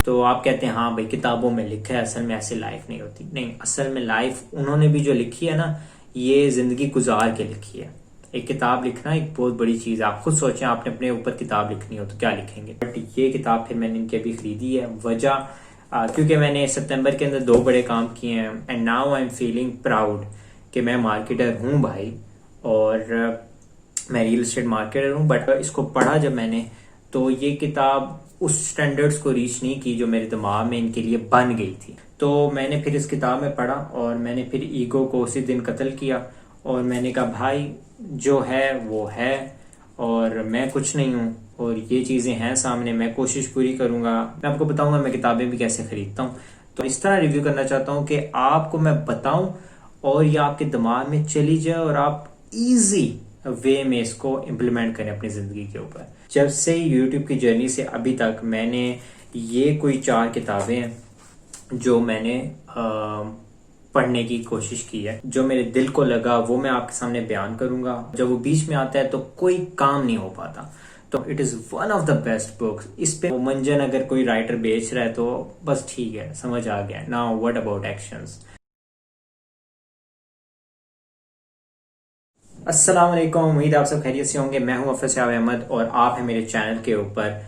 तो आप कहते हैं हाँ भाई किताबों में लिखा है, असल में ऐसे लाइफ नहीं होती। नहीं, असल में लाइफ उन्होंने भी जो लिखी है ना, ये जिंदगी गुजार के लिखी है। एक किताब लिखना एक बहुत बड़ी चीज है। आप खुद सोचें, आपने अपने ऊपर किताब लिखनी हो तो क्या लिखेंगे। बट ये किताब फिर मैंने इनकी अभी खरीदी है। वजह क्योंकि मैंने सितंबर के अंदर 2 बड़े काम किए हैं and now I am feeling proud कि मैं मार्केटर हूँ भाई। और मैं रियल एस्टेट मार्केटर हूँ। बट इसको पढ़ा जब मैंने, तो ये किताब उस स्टैंडर्ड्स को रीच नहीं की जो मेरे दिमाग में इनके लिए बन गई थी। तो मैंने फिर इस किताब में पढ़ा और मैंने फिर ईगो को उसी दिन कत्ल किया और मैंने कहा भाई जो है वो है और मैं कुछ नहीं हूँ और ये चीजें हैं सामने, मैं कोशिश पूरी करूंगा। मैं आपको बताऊंगा मैं किताबें भी कैसे खरीदता हूँ। तो इस तरह रिव्यू करना चाहता हूँ कि आपको मैं बताऊं और ये आपके दिमाग में चली जाए और आप इजी वे में इसको इम्प्लीमेंट करें अपनी जिंदगी के ऊपर। जब से यूट्यूब की जर्नी से अभी तक मैंने ये कोई 4 किताबें हैं जो मैंने पढ़ने की कोशिश की है। जो मेरे दिल को लगा वो मैं आपके सामने बयान करूंगा। जब वो बीच में आता है तो कोई काम नहीं हो पाता। तो it is one of the best books. इस पे मंजन अगर कोई राइटर बेच रहा है तो बस ठीक है, समझ आ गया। Now what about actions. अस्सलाम वालेकुम, उम्मीद आप सब खैरियत से होंगे। मैं हूं अफसर अहमद और आप हैं मेरे चैनल के ऊपर।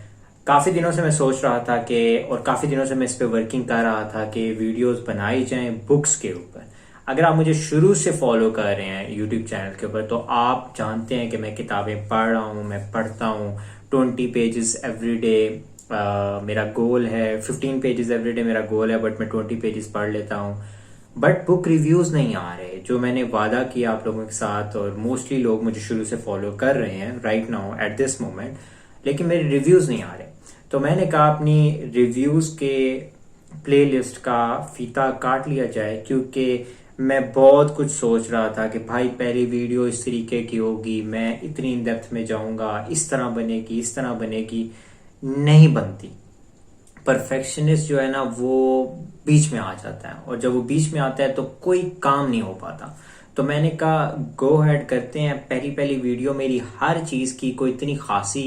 काफ़ी दिनों से मैं सोच रहा था कि, और काफ़ी दिनों से मैं इस पे वर्किंग कर रहा था कि वीडियोस बनाई जाएं बुक्स के ऊपर। अगर आप मुझे शुरू से फॉलो कर रहे हैं यूट्यूब चैनल के ऊपर तो आप जानते हैं कि मैं किताबें पढ़ रहा हूँ, मैं पढ़ता हूँ 20 पेजेस एवरी डे। मेरा गोल है 15 पेजेस एवरी डे मेरा गोल है, बट मैं 20 पेजेस पढ़ लेता हूँ। बट बुक रिव्यूज नहीं आ रहे जो मैंने वादा किया आप लोगों के साथ, और मोस्टली लोग मुझे शुरू से फॉलो कर रहे हैं right now at this moment, लेकिन मेरे रिव्यूज नहीं आ रहे। तो मैंने कहा अपनी रिव्यूज के प्लेलिस्ट का फीता काट लिया जाए, क्योंकि मैं बहुत कुछ सोच रहा था कि भाई पहली वीडियो इस तरीके की होगी, मैं इतनी इन डेप्थ में जाऊंगा, इस तरह बनेगी, इस तरह बनेगी। नहीं बनती। परफेक्शनिस्ट जो है ना वो बीच में आ जाता है, और जब वो बीच में आता है तो कोई काम नहीं हो पाता। तो मैंने कहा गो हेड करते हैं। पहली पहली वीडियो मेरी हर चीज की कोई इतनी खासी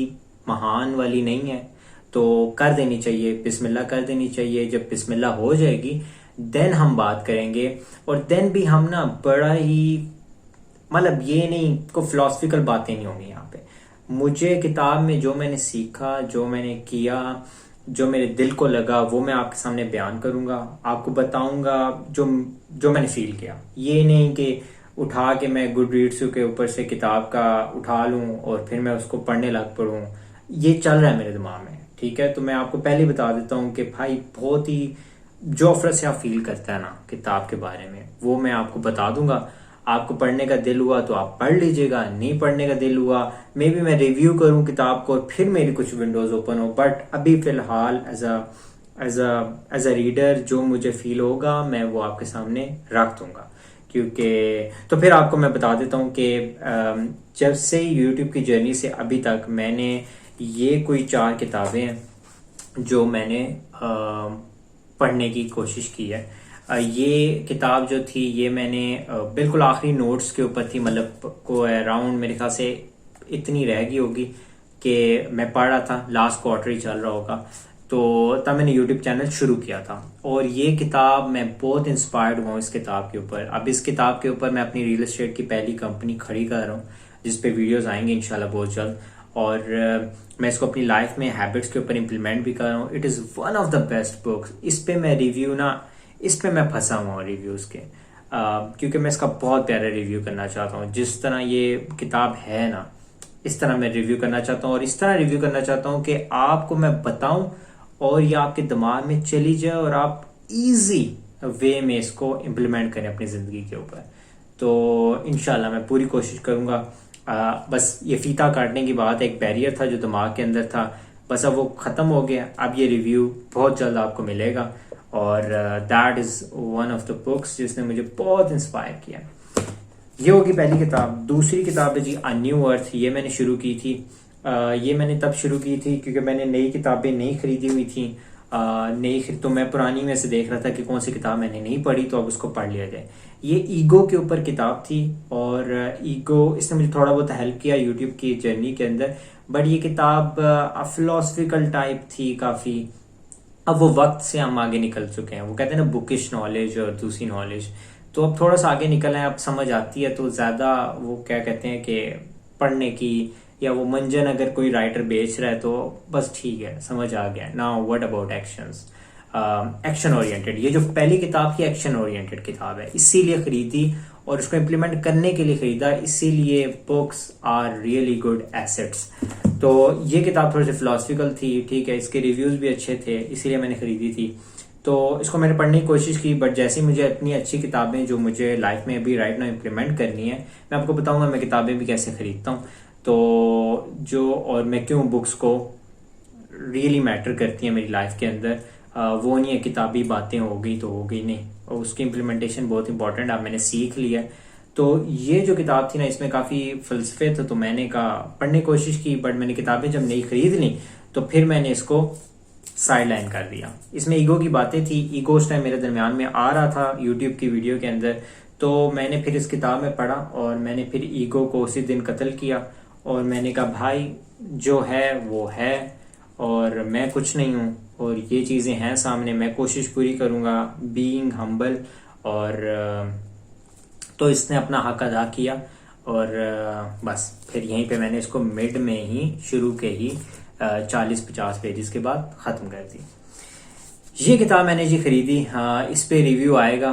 महान वाली नहीं है, तो कर देनी चाहिए, बिस्मिल्लाह कर देनी चाहिए। जब बिस्मिल्लाह हो जाएगी देन हम बात करेंगे। और देन भी हम ना बड़ा ही, मतलब ये नहीं को फिलोसफिकल बातें नहीं होंगी यहाँ पे। मुझे किताब में जो मैंने सीखा, जो मैंने किया, जो मेरे दिल को लगा वो मैं आपके सामने बयान करूंगा। आपको बताऊंगा जो जो मैंने फील किया। ये नहीं कि उठा के मैं गुड रीड्स के ऊपर से किताब का उठा लूं और फिर मैं उसको पढ़ने लग पड़ूं। ये चल रहा है मेरे दिमाग में, ठीक है। तो मैं आपको पहले ही बता देता हूँ कि भाई बहुत ही जो अफरा से आप फील करता है ना किताब के बारे में, वो मैं आपको बता दूंगा। आपको पढ़ने का दिल हुआ तो आप पढ़ लीजिएगा, नहीं पढ़ने का दिल हुआ मे बी मैं रिव्यू करूं किताब को और फिर मेरी कुछ विंडोज ओपन हो। बट अभी फिलहाल एज अ रीडर जो मुझे फील होगा मैं वो आपके सामने रख दूंगा। क्योंकि तो फिर आपको मैं बता देता हूँ कि जब से यूट्यूब की जर्नी से अभी तक मैंने ये कोई 4 किताबें हैं जो मैंने पढ़ने की कोशिश की है। ये किताब जो थी ये मैंने बिल्कुल आखिरी नोट्स के ऊपर थी, मतलब को अराउंड मेरे ख्याल से इतनी रह गई होगी कि मैं पढ़ रहा था, लास्ट क्वार्टर ही चल रहा होगा। तो तब मैंने यूट्यूब चैनल शुरू किया था और ये किताब मैं बहुत इंस्पायर्ड हुआ इस किताब के ऊपर। अब इस किताब के ऊपर मैं अपनी रियल एस्टेट की पहली कंपनी खड़ी कर रहा हूँ जिसपे वीडियोस आएंगे इंशाल्लाह बहुत जल्द। और मैं इसको अपनी लाइफ में हैबिट्स के ऊपर इम्प्लीमेंट भी कर रहा हूँ। It is one of the best books. इस पे मैं रिव्यू ना, इस पे मैं फंसा हुआ हूँ रिव्यूज के, क्योंकि मैं इसका बहुत प्यारा रिव्यू करना चाहता हूँ। जिस तरह ये किताब है ना इस तरह मैं रिव्यू करना चाहता हूँ, और इस तरह रिव्यू करना चाहता हूँ कि आपको मैं बताऊं और ये आपके दिमाग में चली जाए और आप इजी वे में इसको इम्प्लीमेंट करें अपनी जिंदगी के ऊपर। तो इंशाल्लाह मैं पूरी कोशिश करूंगा। बस ये फीता काटने की बात, एक बैरियर था जो दिमाग के अंदर था, बस अब वो खत्म हो गया। अब ये रिव्यू बहुत जल्द आपको मिलेगा और that is one of the books जिसने मुझे बहुत इंस्पायर किया। ये होगी पहली किताब। दूसरी किताब है जी अ न्यू अर्थ। ये मैंने शुरू की थी। ये मैंने तब शुरू की थी क्योंकि मैंने नई किताबें नहीं खरीदी हुई थी। तो मैं पुरानी में से देख रहा था कि कौन सी किताब मैंने नहीं पढ़ी तो अब उसको पढ़ लिया जाए। ये ईगो के ऊपर किताब थी और ईगो इसने मुझे थोड़ा बहुत हेल्प किया यूट्यूब की जर्नी के अंदर। बट ये किताब फिलोसफिकल टाइप थी काफी, अब वो वक्त से हम आगे निकल चुके हैं। वो कहते हैं ना बुकिश नॉलेज और दूसरी नॉलेज, तो अब थोड़ा सा आगे निकल आए, अब समझ आती है, तो ज्यादा वो क्या कहते हैं कि पढ़ने की, या वो मंजन अगर कोई राइटर बेच रहा है तो बस ठीक है, समझ आ गया। Now what about actions, action oriented. ये जो पहली किताब की एक्शन ओरिएंटेड किताब है, इसीलिए खरीदी और उसको इम्प्लीमेंट करने के लिए खरीदा, इसीलिए books are really good assets. तो ये किताब थोड़ी सी फिलोसफिकल थी, ठीक है, इसके रिव्यूज भी अच्छे थे, इसीलिए मैंने खरीदी थी। तो इसको मैंने पढ़ने की कोशिश की, बट जैसे मुझे इतनी अच्छी किताबें जो मुझे लाइफ में अभी राइट नाउ इम्प्लीमेंट करनी है, मैं आपको बताऊंगा मैं किताबें भी कैसे खरीदता हूँ, तो जो और मैं क्यों बुक्स को रियली मैटर करती है मेरी लाइफ के अंदर। वो नहीं है किताबी बातें हो गई तो हो गई, नहीं, और उसकी इम्प्लीमेंटेशन बहुत इंपॉर्टेंट, अब मैंने सीख लिया। तो ये जो किताब थी ना, इसमें काफी फलसफे थे, तो मैंने कहा पढ़ने की कोशिश की, बट मैंने किताबें जब नहीं खरीद ली तो फिर मैंने इसको साइड लाइन कर दिया। इसमें ईगो की बातें थी, ईगो उस टाइम मेरे दरमियान में आ रहा था यूट्यूब की वीडियो के अंदर, तो मैंने फिर इस किताब में पढ़ा और मैंने फिर ईगो को उसी दिन कत्ल किया और मैंने कहा भाई जो है वो है और मैं कुछ नहीं हूँ और ये चीज़ें हैं सामने, मैं कोशिश पूरी करूँगा बीइंग हम्बल। और तो इसने अपना हक अदा किया और बस फिर यहीं पे मैंने इसको मिड में ही शुरू के ही 40-50 पेजेस के बाद ख़त्म कर दी। ये किताब मैंने जी खरीदी, इस पे रिव्यू आएगा।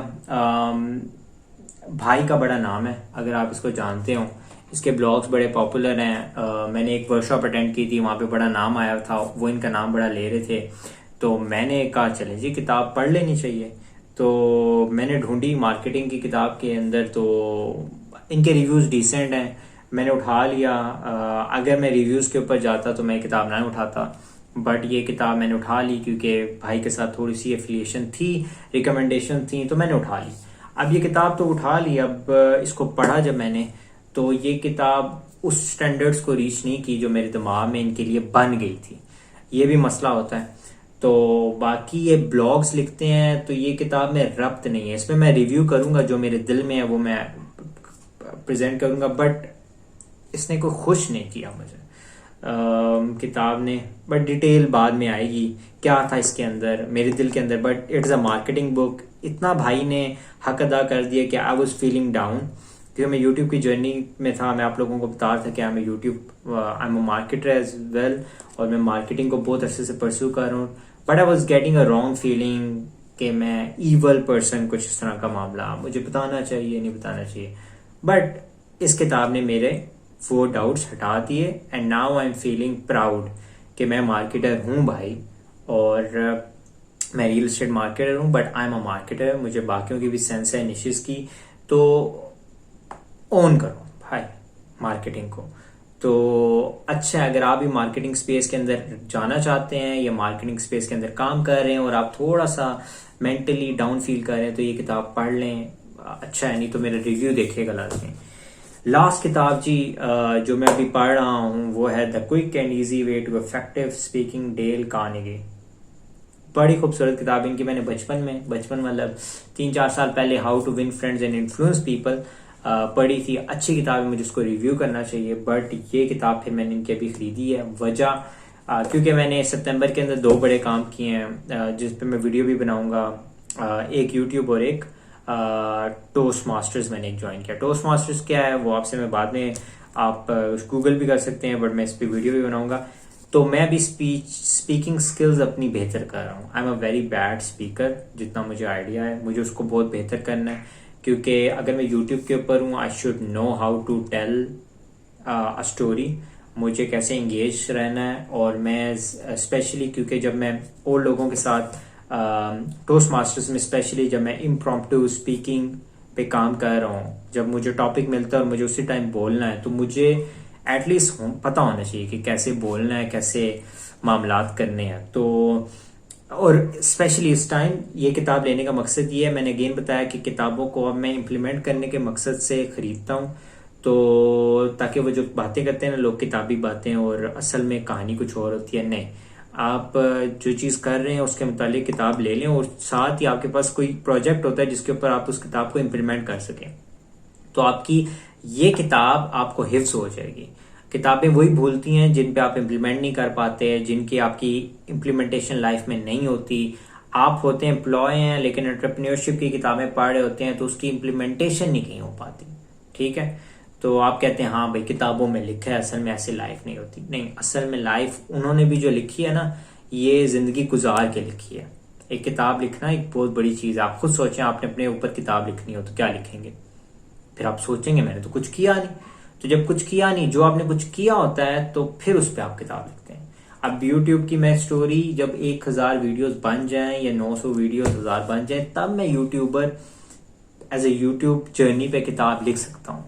भाई का बड़ा नाम है, अगर आप इसको जानते हो, इसके ब्लॉग्स बड़े पॉपुलर हैं। मैंने एक वर्कशॉप अटेंड की थी, वहाँ पे बड़ा नाम आया था, वो इनका नाम बड़ा ले रहे थे, तो मैंने कहा चले जी किताब पढ़ लेनी चाहिए। तो मैंने ढूंढी मार्केटिंग की किताब के अंदर, तो इनके रिव्यूज़ डिसेंट हैं, मैंने उठा लिया। अगर मैं रिव्यूज़ के ऊपर जाता तो मैं किताब ना उठाता, बट ये किताब मैंने उठा ली क्योंकि भाई के साथ थोड़ी सी एफिलिएशन थी, रिकमेंडेशन थी, तो मैंने उठा ली। अब ये किताब तो उठा ली, अब इसको पढ़ा जब मैंने, तो ये किताब उस स्टैंडर्ड्स को रीच नहीं की जो मेरे दिमाग में इनके लिए बन गई थी, ये भी मसला होता है। तो बाकी ये ब्लॉग्स लिखते हैं, तो ये किताब में रब्त नहीं है, इसमें मैं रिव्यू करूंगा जो मेरे दिल में है वो मैं प्रेजेंट करूंगा, बट इसने कोई खुश नहीं किया मुझे किताब ने। बट डिटेल बाद में आएगी क्या था इसके अंदर मेरे दिल के अंदर, but it's a marketing book. इतना भाई ने हक अदा कर दिया कि आई वॉज फीलिंग डाउन, क्योंकि मैं यूट्यूब की जर्नी में था, मैं आप लोगों को बता रहा था कि मैं YouTube I am a marketer as well, और मैं मार्केटिंग को बहुत अच्छे से परस्यू कर रहा हूँ, but I was getting a wrong feeling कि मैं ईवल पर्सन, कुछ इस तरह का मामला, मुझे बताना चाहिए नहीं बताना चाहिए। बट इस किताब ने मेरे वो डाउट्स हटा दिए and now I am feeling proud कि मैं मार्केटर हूँ भाई, और मैं रियल एस्टेट मार्केटर हूँ, but I am a marketer. मुझे बाकियों की भी सेंस है निशिस की, तो ओन करो भाई मार्केटिंग को। तो अच्छा है, अगर आप भी मार्केटिंग स्पेस के अंदर जाना चाहते हैं या मार्केटिंग स्पेस के अंदर काम कर रहे हैं और आप थोड़ा सा मेंटली डाउन फील कर रहे हैं, तो ये किताब पढ़ लें, अच्छा है, नहीं तो मेरा रिव्यू देखिएगा लाजमी। लास्ट किताब जी जो मैं अभी पढ़ रहा हूँ वो है the quick and easy way to effective speaking, Dale Carnegie. बड़ी खूबसूरत किताब इनकी, मैंने बचपन मतलब 3-4 साल पहले how to win friends and influence people पढ़ी थी। अच्छी किताब है, मुझे उसको रिव्यू करना चाहिए, बट ये किताब फिर मैंने इनकी अभी खरीदी है। वजह क्योंकि मैंने सितंबर के अंदर 2 बड़े काम किए हैं जिस पे मैं वीडियो भी बनाऊंगा, एक यूट्यूब और एक टोस्ट मास्टर्स मैंने एक ज्वाइन किया। टोस्ट मास्टर्स क्या है वो आपसे मैं बाद में, आप गूगल भी कर सकते हैं, बट मैं इस पर वीडियो भी बनाऊंगा। तो मैं भी स्पीकिंग स्किल्स अपनी बेहतर कर रहा हूँ। आई am a very bad speaker, जितना मुझे आइडिया है, मुझे उसको बहुत बेहतर करना है, क्योंकि अगर मैं यूट्यूब के ऊपर हूँ I should know how to tell a story, मुझे कैसे इंगेज रहना है। और मैं स्पेशली क्योंकि जब मैं और लोगों के साथ टोस्ट मास्टर्स में स्पेशली जब मैं इम्प्रॉम्प्टू स्पीकिंग पे काम कर रहा हूँ, जब मुझे टॉपिक मिलता है और मुझे उसी टाइम बोलना है, तो मुझे एटलीस्ट पता होना चाहिए कि कैसे बोलना है, कैसे मामलात करने हैं। तो और स्पेशली इस टाइम ये किताब लेने का मकसद ये है, मैंने अगेन बताया कि किताबों को अब मैं इम्प्लीमेंट करने के मकसद से खरीदता हूँ, तो ताकि वो जो बातें करते हैं ना लोग, किताबी बातें, और असल में कहानी कुछ और होती है। नहीं, आप जो चीज़ कर रहे हैं उसके मुतालिक किताब ले लें, और साथ ही आपके पास कोई प्रोजेक्ट होता है जिसके ऊपर आप उस किताब को इम्प्लीमेंट कर सकें, तो आपकी ये किताब आपको हिफ्स हो जाएगी किताबें वही भूलती हैं जिन पे आप इम्प्लीमेंट नहीं कर पाते हैं, जिनकी आपकी इम्प्लीमेंटेशन लाइफ में नहीं होती। आप होते हैं एम्प्लॉय हैं, लेकिन एंटरप्रेन्योरशिप की किताबें पढ़ रहे होते हैं तो उसकी इम्प्लीमेंटेशन नहीं कहीं हो पाती। ठीक है, तो आप कहते हैं हाँ भाई किताबों में लिखा है, असल में ऐसी लाइफ नहीं होती। नहीं, असल में लाइफ उन्होंने भी जो लिखी है ना, ये जिंदगी गुजार के लिखी है। एक किताब लिखना एक बहुत बड़ी चीज है। आप खुद सोचें, आपने अपने ऊपर किताब लिखनी हो तो क्या लिखेंगे? फिर आप सोचेंगे मैंने तो कुछ किया नहीं। तो जब कुछ किया नहीं, जो आपने कुछ किया होता है, तो फिर उस पर आप किताब लिखते हैं। अब यूट्यूब की मैं स्टोरी जब 1000 वीडियोस बन जाएं या 900 वीडियोस 1000 बन जाएं, तब मैं YouTuber as a YouTube journey पे किताब लिख सकता हूँ।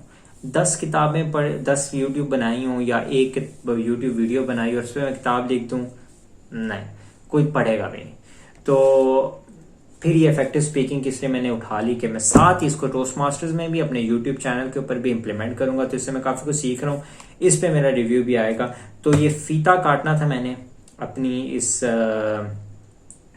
10 किताबें पढ़ 10 यूट्यूब बनाई हूँ या एक यूट्यूब वीडियो बनाई और उस पर मैं किताब लिख दूँ, नहीं, कोई पढ़ेगा भी नहीं। तो फिर ये इफेक्टिव स्पीकिंग की इसलिए मैंने उठा ली कि मैं साथ ही इसको टोस्ट मास्टर्स में भी अपने यूट्यूब चैनल के ऊपर भी इम्प्लीमेंट करूंगा। तो इससे मैं काफी कुछ सीख रहा हूँ, इस पे मेरा रिव्यू भी आएगा। तो ये फीता काटना था मैंने अपनी इस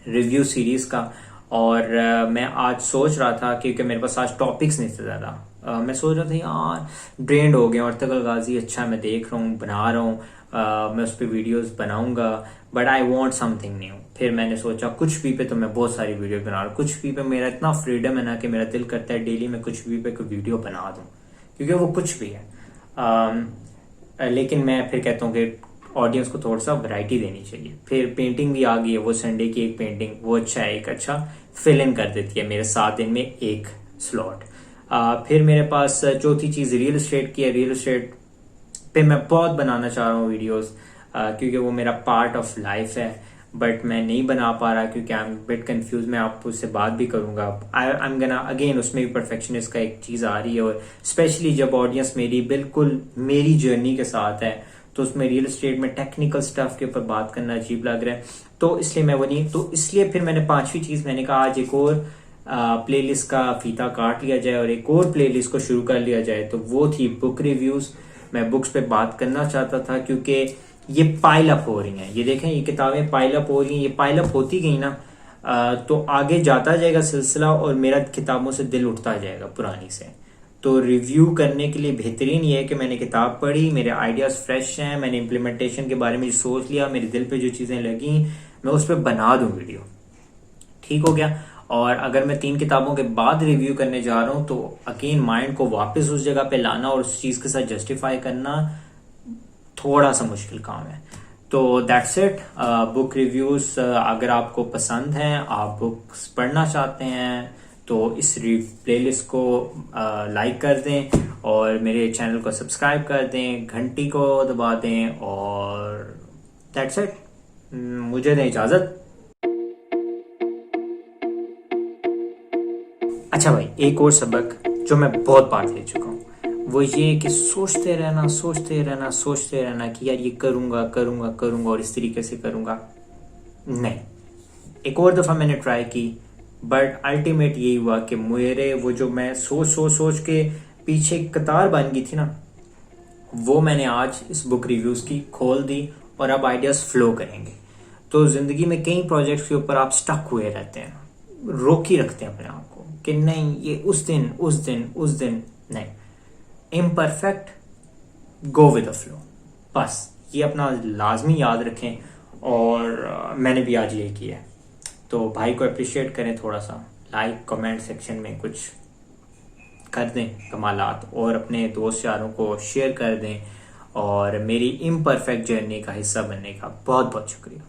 रिव्यू सीरीज का। और मैं आज सोच रहा था, क्योंकि मेरे पास आज टॉपिक्स नहीं थे ज्यादा, मैं सोच रहा था यार ड्रेन्ड हो गया। अर्तुगरुल गाजी अच्छा मैं देख रहा हूँ, बना रहा हूँ, मैं उस पर वीडियोस बनाऊंगा, but I want something new. फिर मैंने सोचा कुछ भी पे तो मैं बहुत सारी वीडियो बना रहा हूँ, कुछ भी पे मेरा इतना फ्रीडम है ना कि मेरा दिल करता है डेली मैं कुछ भी पे कोई वीडियो बना दूं, क्योंकि वो कुछ भी है। लेकिन मैं फिर कहता हूँ कि ऑडियंस को थोड़ा सा वैरायटी देनी चाहिए। फिर पेंटिंग भी आ गई है, वो संडे की एक पेंटिंग, वो अच्छा है, एक अच्छा फिल इन कर देती है मेरे 7 दिन में एक स्लॉट। फिर मेरे पास चौथी चीज रियल एस्टेट की है। रियल एस्टेट पे मैं बहुत बनाना चाह रहा हूँ वीडियोस, क्योंकि वो मेरा पार्ट ऑफ लाइफ है, बट मैं नहीं बना पा रहा क्योंकि आई एम बिट कंफ्यूज। मैं आपको उससे बात भी करूंगा। आई एम गना अगेन, उसमें भी परफेक्शनिस्ट का एक चीज आ रही है, और स्पेशली जब ऑडियंस मेरी बिल्कुल मेरी जर्नी के साथ है, तो उसमें रियल एस्टेट में टेक्निकल स्टफ के ऊपर बात करना अजीब लग रहा है। तो इसलिए मैं वो नहीं, तो इसलिए फिर मैंने 5वीं चीज मैंने कहा आज एक और प्लेलिस्ट का फीता काट लिया जाए और एक और प्लेलिस्ट को शुरू कर लिया जाए। तो वो थी बुक रिव्यूज। मैं बुक्स पे बात करना चाहता था क्योंकि ये पाइल अप हो रही हैं। ये देखें, ये किताबें पाइल अप हो रही हैं। ये पाइल अप होती गई ना, तो आगे जाता जाएगा सिलसिला, और मेरा किताबों से दिल उठता जाएगा पुरानी से। तो रिव्यू करने के लिए बेहतरीन ये है कि मैंने किताब पढ़ी, मेरे आइडियाज फ्रेश हैं, मैंने इम्प्लीमेंटेशन के बारे में जो सोच लिया, मेरे दिल पे जो चीजें लगी, मैं उस पर बना दूं वीडियो। ठीक हो गया। और अगर मैं 3 किताबों के बाद रिव्यू करने जा रहा हूं, तो अगेन माइंड को वापस उस जगह पे लाना और उस चीज के साथ जस्टिफाई करना थोड़ा सा मुश्किल काम है। तो दैट्स इट। बुक रिव्यूज अगर आपको पसंद हैं, आप बुक्स पढ़ना चाहते हैं, तो इस प्लेलिस्ट को लाइक कर दें और मेरे चैनल को सब्सक्राइब कर दें, घंटी को दबा दें, और दैट्स इट। मुझे दें इजाजत। अच्छा भाई, एक और सबक जो मैं बहुत बार ले चुका हूँ, वो ये कि सोचते रहना सोचते रहना सोचते रहना कि यार ये करूंगा करूंगा करूंगा और इस तरीके से करूंगा। नहीं, एक और दफा मैंने ट्राई की, बट अल्टीमेट यही हुआ कि मेरे वो जो मैं सोच सोच सोच के पीछे कतार बन गई थी ना, वो मैंने आज इस बुक रिव्यूज की खोल दी और अब आइडियाज फ्लो करेंगे। तो जिंदगी में कई प्रोजेक्ट्स के ऊपर आप स्टक हुए रहते हैं, रोक ही रखते हैं अपने आप को कि नहीं ये उस दिन नहीं। Imperfect, go with the flow, बस ये अपना लाजमी याद रखें। और मैंने भी आज ये किया है। तो भाई को अप्रिशिएट करें, थोड़ा सा लाइक कमेंट सेक्शन में कुछ कर दें कमालात, और अपने दोस्त यारों को शेयर कर दें, और मेरी इम्परफेक्ट जर्नी का हिस्सा बनने का बहुत बहुत शुक्रिया।